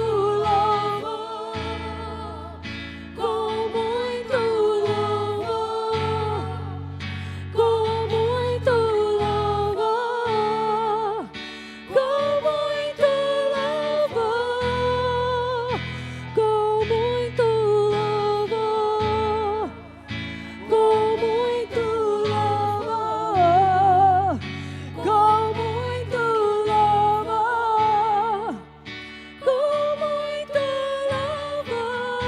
louvor, com muito louvor, com muito louvor, com muito louvor, com muito louvor, com muito louvor, com muito louvor, com muito louvor.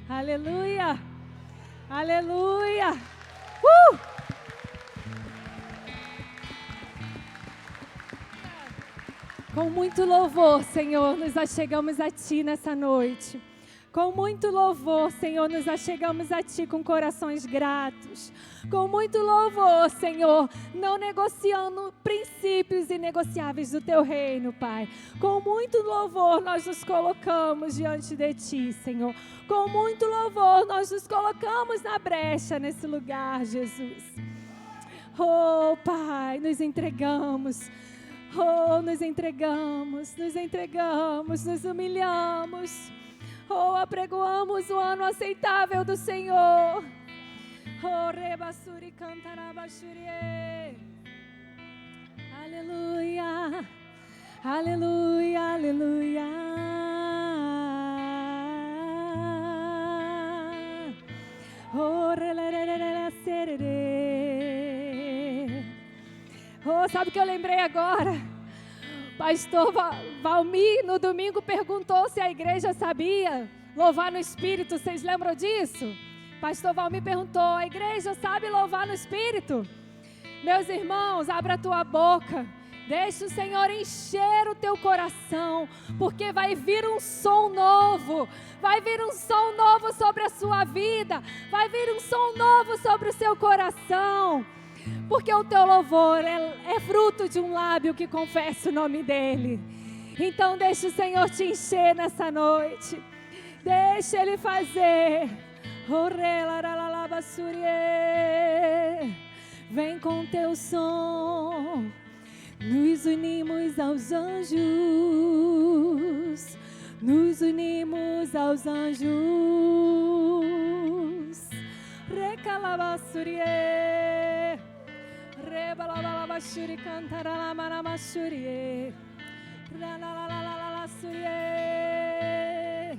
Aleluia, aleluia. Com muito louvor, Senhor, nos achegamos a Ti nessa noite. Com muito louvor, Senhor, nos achegamos a Ti com corações gratos. Com muito louvor, Senhor, não negociando princípios inegociáveis do Teu reino, Pai. Com muito louvor, nós nos colocamos diante de Ti, Senhor. Com muito louvor, nós nos colocamos na brecha nesse lugar, Jesus. Oh, Pai, nos entregamos. Oh, nos entregamos, nos humilhamos. Oh, apregoamos o ano aceitável do Senhor. Oh, rebassuri cantarabashurie. Aleluia, aleluia, aleluia. Oh, oh, sabe o que eu lembrei agora? Pastor Valmir, no domingo, perguntou se a igreja sabia louvar no Espírito. Vocês lembram disso? Pastor Valmir perguntou, a igreja sabe louvar no Espírito? Meus irmãos, abra a tua boca. Deixa o Senhor encher o teu coração, porque vai vir um som novo. Vai vir um som novo sobre a sua vida. Vai vir um som novo sobre o seu coração. Porque o teu louvor é fruto de um lábio que confessa o nome dEle. Então deixa o Senhor te encher nessa noite. Deixa Ele fazer. Vem com teu som. Nos unimos aos anjos. Nos unimos aos anjos. Recalabassurie. Rebalabashuri cantaralamanamashuri. Ranalalalasurie.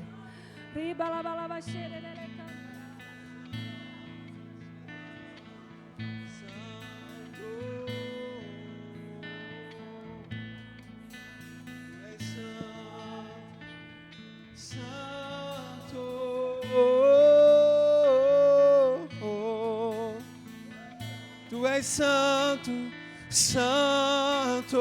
Ribalabashiri. Tu és santo, santo.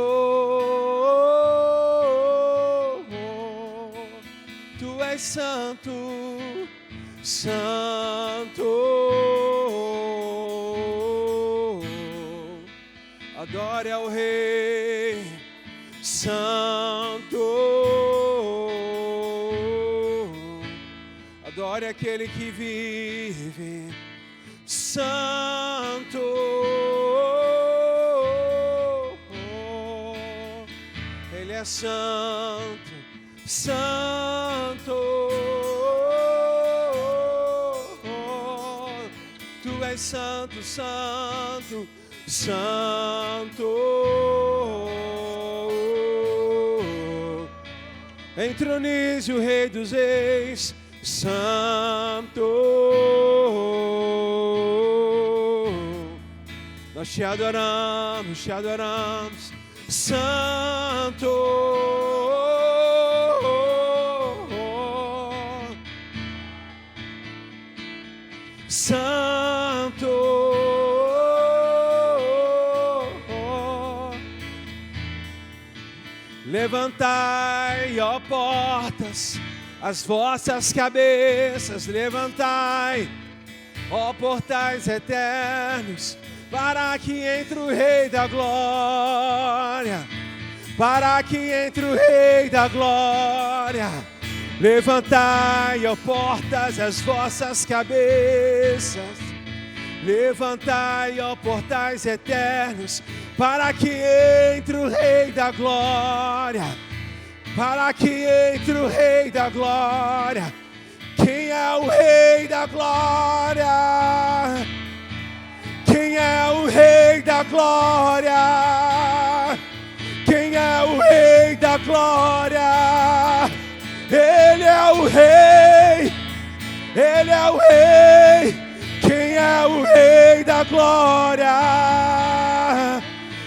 Tu és santo, santo. Adore ao Rei, santo. Adore aquele que vive, santo. Ele é santo, santo. Tu és santo, santo, santo. Entronize o Rei dos Reis, santo. Nós te adoramos, santo. Santo. Levantai, ó portas, as vossas cabeças, levantai, ó portais eternos, para que entre o Rei da Glória, para que entre o Rei da Glória. Levantai, ó portas, as vossas cabeças, levantai, ó portais eternos, para que entre o Rei da Glória, para que entre o Rei da Glória. Quem é o Rei da Glória? Quem é o Rei da Glória? Quem é o Rei da Glória? Ele é o Rei, Ele é o Rei. Quem é o Rei da Glória?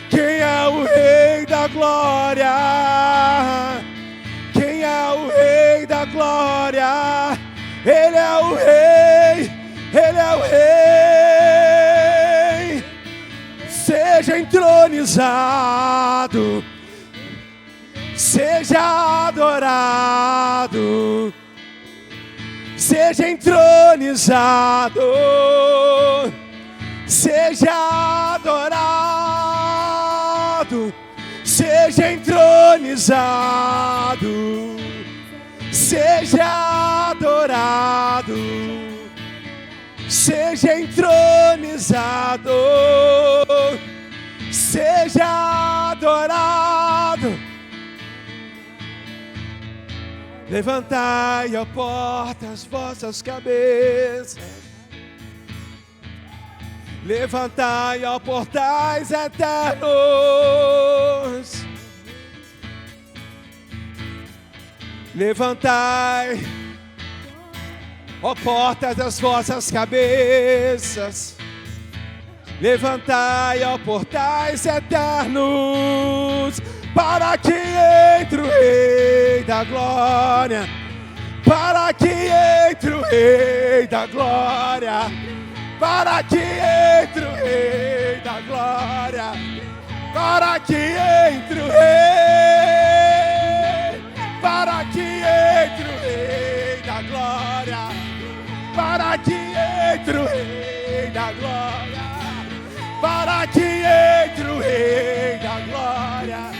Quem é o Rei da Glória? Quem é o Rei da Glória? Ele é o Rei, Ele é o Rei. Seja entronizado, seja adorado, seja entronizado, seja adorado, seja entronizado, seja adorado, seja entronizado, seja adorado. Levantai, ó portas, vossas cabeças. Levantai, ó portais eternos. Levantai, ó portas das vossas cabeças. Levantai, ó portais eternos, para que entre o Rei da Glória, para que entre o Rei da Glória, para que entre o Rei da Glória, para que entre o Rei, para que entre o Rei da Glória, para que entre o Rei da Glória, para que entre o Rei da Glória,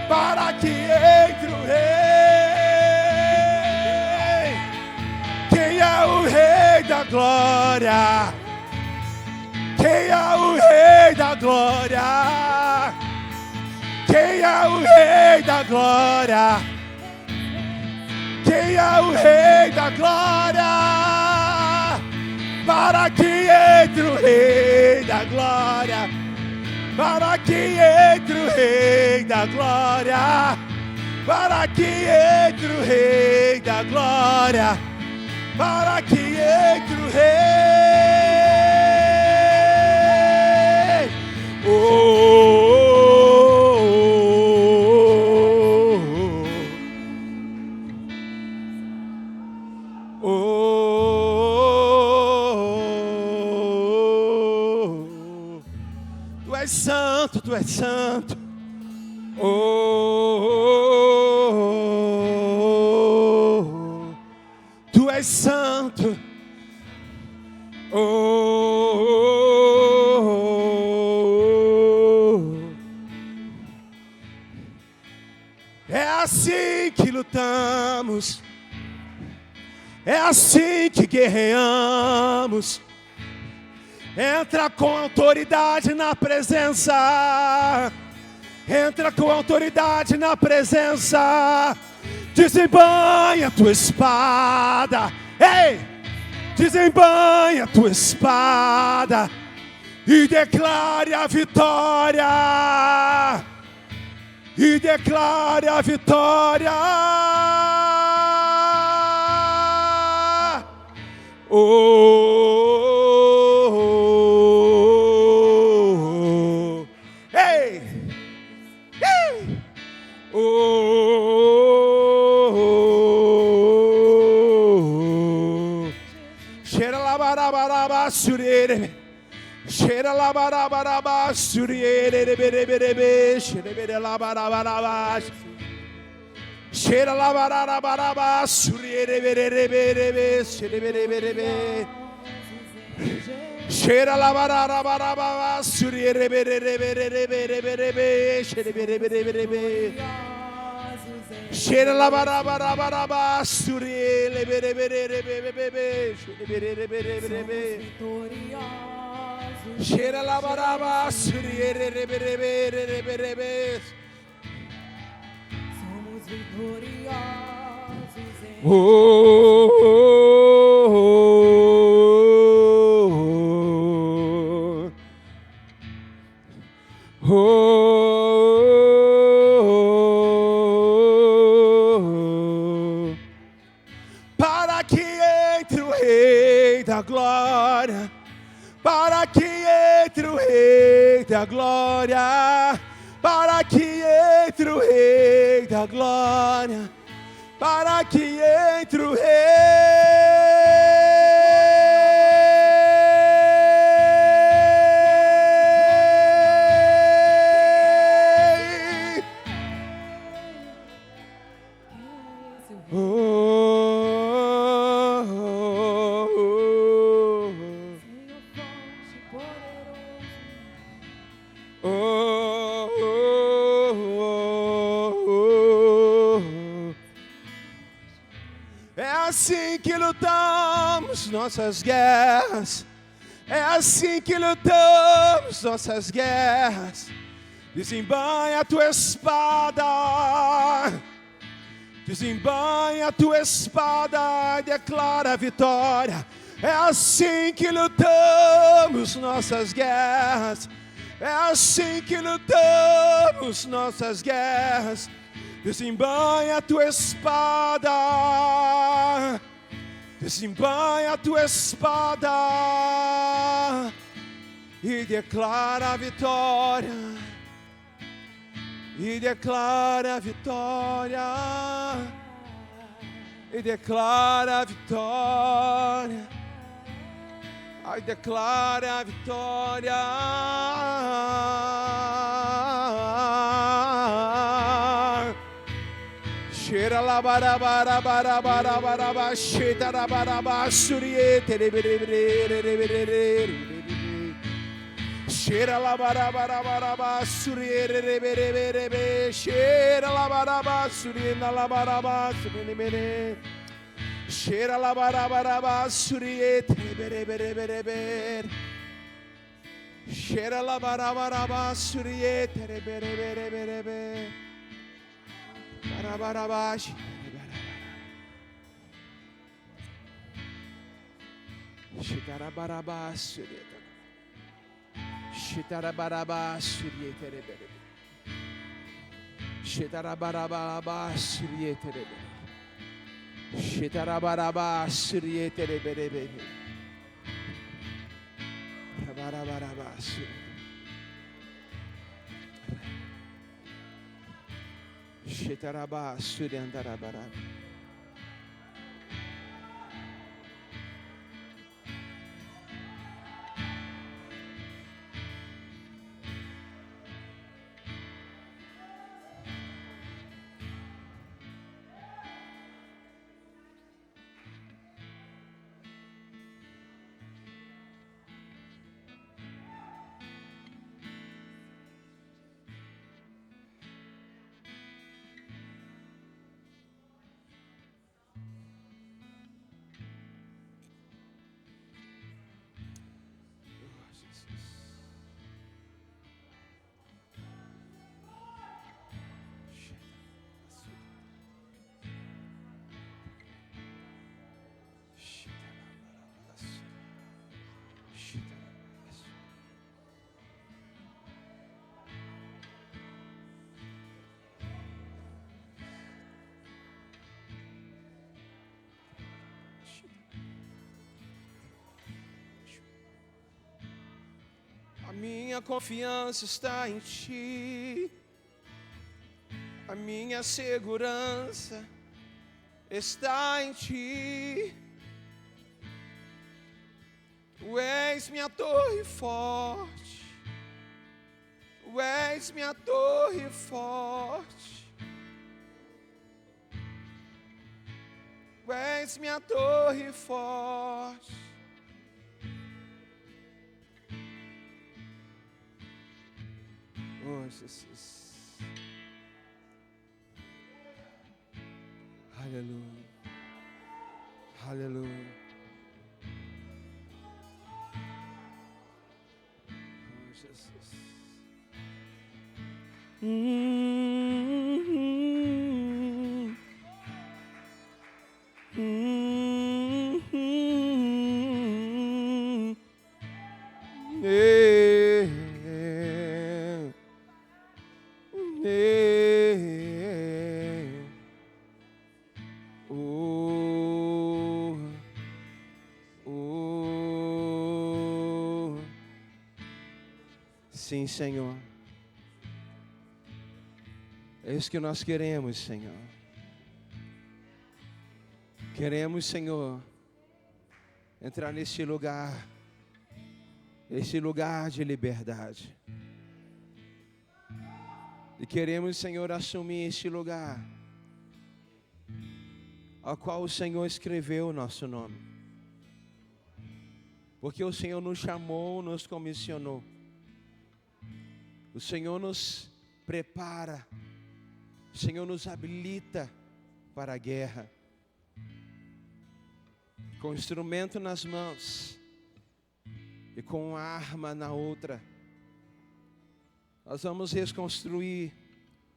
para que entre o Rei. Quem é o Rei da Glória? Quem é o Rei da Glória? Quem é o Rei da Glória? Quem é o Rei da Glória? Para que entre o Rei da Glória, para que entre o Rei da Glória, para que entre o Rei da Glória, para que entre o Rei. Oh, oh, oh, oh. Tu és santo, tu és santo. Oh, oh, oh, oh. Tu és santo. Oh, oh, oh, oh. É assim que lutamos, é assim que guerreamos. Entra com autoridade na presença, entra com autoridade na presença. Desembanha tua espada, ei! Desembanha a tua espada e declare a vitória. E declare a vitória. Oh, oh, oh, oh. Ei, ei. Oh, oh, oh, oh. Cheira la barabaraba surere. Cheira la barabaraba surere bere bere bere. Cheira bere la barabaraba. Cheira la barabaraba surere bere bere bere. Cheira bere bere bere. Cheira la barabaraba surere bere bere bere bere bere. Cheira bere bere bere bere. Cheira la barabaraba surere bere bere bere bere. Cheira bere bere bere bere. Cheira la baraba surere bere bere bere bere. Somos vitoriosos em Oh, oh, oh, oh, oh. Para que entre o Rei da Glória, para que entre o Rei da Glória, para que entre o Rei da Glória, para que entre o Rei. Oh, oh, oh, oh. Senhor forte e poderoso. Oh, oh, oh, oh. É assim que lutamos nossas guerras. É assim que lutamos nossas guerras. Desembanha a tua espada. Desembanha a tua espada e declara a vitória. É assim que lutamos nossas guerras. É assim que lutamos nossas guerras. Desembanha a tua espada. Desembanha a tua espada e declara a vitória. E declara a vitória. E declara a vitória. Ai, declara a vitória. Cheira la barabara barabara baraba cheita la baraba suriete cheira la barabara baraba suriete cheira la baraba surina la baraba surine cheira la barabara suriete cheira la barabara suriete Barabarabash. Shitarabarabas. Shitarabarabas. Shitarabarabas. Shitarabarabas. Barabarabbas. Shitaraba Suryandarabara. minha confiança está em Ti. A minha segurança está em Ti. Tu és minha torre forte. Tu és minha torre forte. Tu és minha torre forte. Oh, Jesus. Aleluia. Aleluia. Oh, Jesus. Sim, Senhor. É isso que nós queremos, Senhor. Queremos, Senhor, entrar neste lugar de liberdade. E queremos, Senhor, assumir este lugar ao qual o Senhor escreveu o nosso nome. Porque o Senhor nos chamou, nos comissionou. O Senhor nos prepara, o Senhor nos habilita para a guerra. Com o instrumento nas mãos e com a arma na outra, nós vamos reconstruir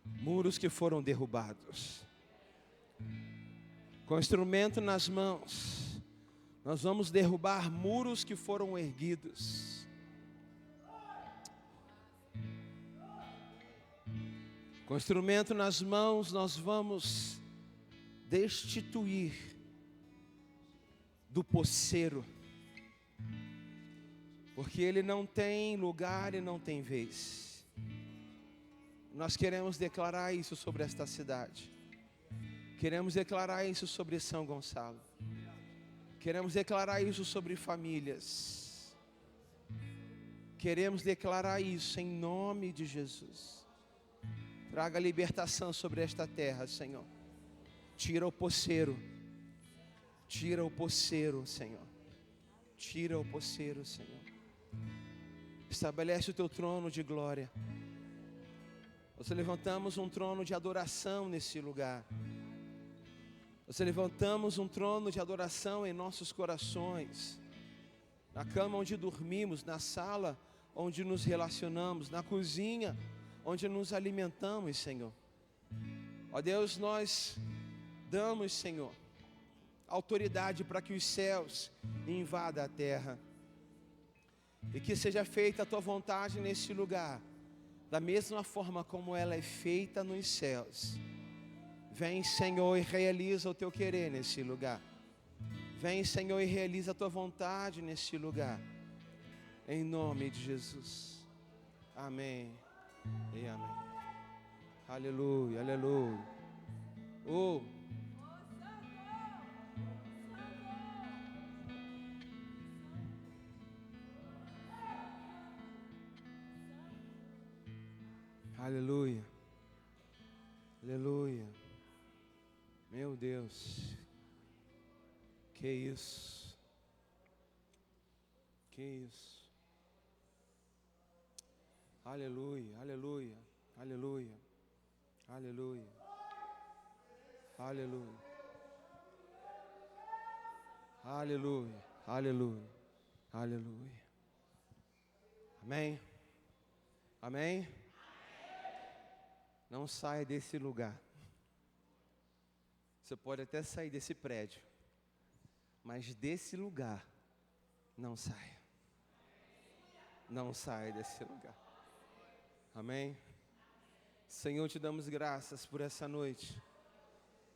muros que foram derrubados. Com o instrumento nas mãos, nós vamos derrubar muros que foram erguidos. Com o instrumento nas mãos, nós vamos destituir do poceiro, porque ele não tem lugar e não tem vez. Nós queremos declarar isso sobre esta cidade. Queremos declarar isso sobre São Gonçalo. Queremos declarar isso sobre famílias. Queremos declarar isso em nome de Jesus. Traga libertação sobre esta terra, Senhor. Tira o poceiro. Tira o poceiro, Senhor. Tira o poceiro, Senhor. Estabelece o teu trono de glória. Nós levantamos um trono de adoração nesse lugar. Nós levantamos um trono de adoração em nossos corações. Na cama onde dormimos, na sala onde nos relacionamos, na cozinha onde nos alimentamos, Senhor. Ó Deus, nós damos, Senhor, autoridade para que os céus invadam a terra. E que seja feita a Tua vontade nesse lugar, da mesma forma como ela é feita nos céus. Vem, Senhor, e realiza o Teu querer nesse lugar. Vem, Senhor, e realiza a Tua vontade nesse lugar. Em nome de Jesus. Amém. E amém. Aleluia, aleluia. Oh. Aleluia. Aleluia. Meu Deus. Que isso. Que isso. Aleluia, aleluia, aleluia, aleluia, aleluia, aleluia, aleluia, aleluia. Amém? Amém? Não saia desse lugar. Você pode até sair desse prédio, mas desse lugar, não saia. Não saia desse lugar. Amém? Senhor, te damos graças por essa noite.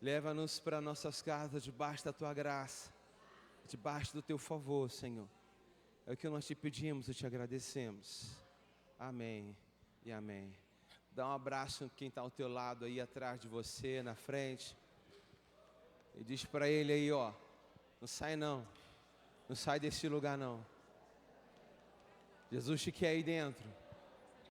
Leva-nos para nossas casas debaixo da Tua graça, debaixo do Teu favor, Senhor. É o que nós te pedimos e te agradecemos. Amém e amém. Dá um abraço em quem está ao teu lado aí, atrás de você, na frente. E diz para ele aí, ó, não sai não. Não sai desse lugar não. Jesus te quer aí dentro.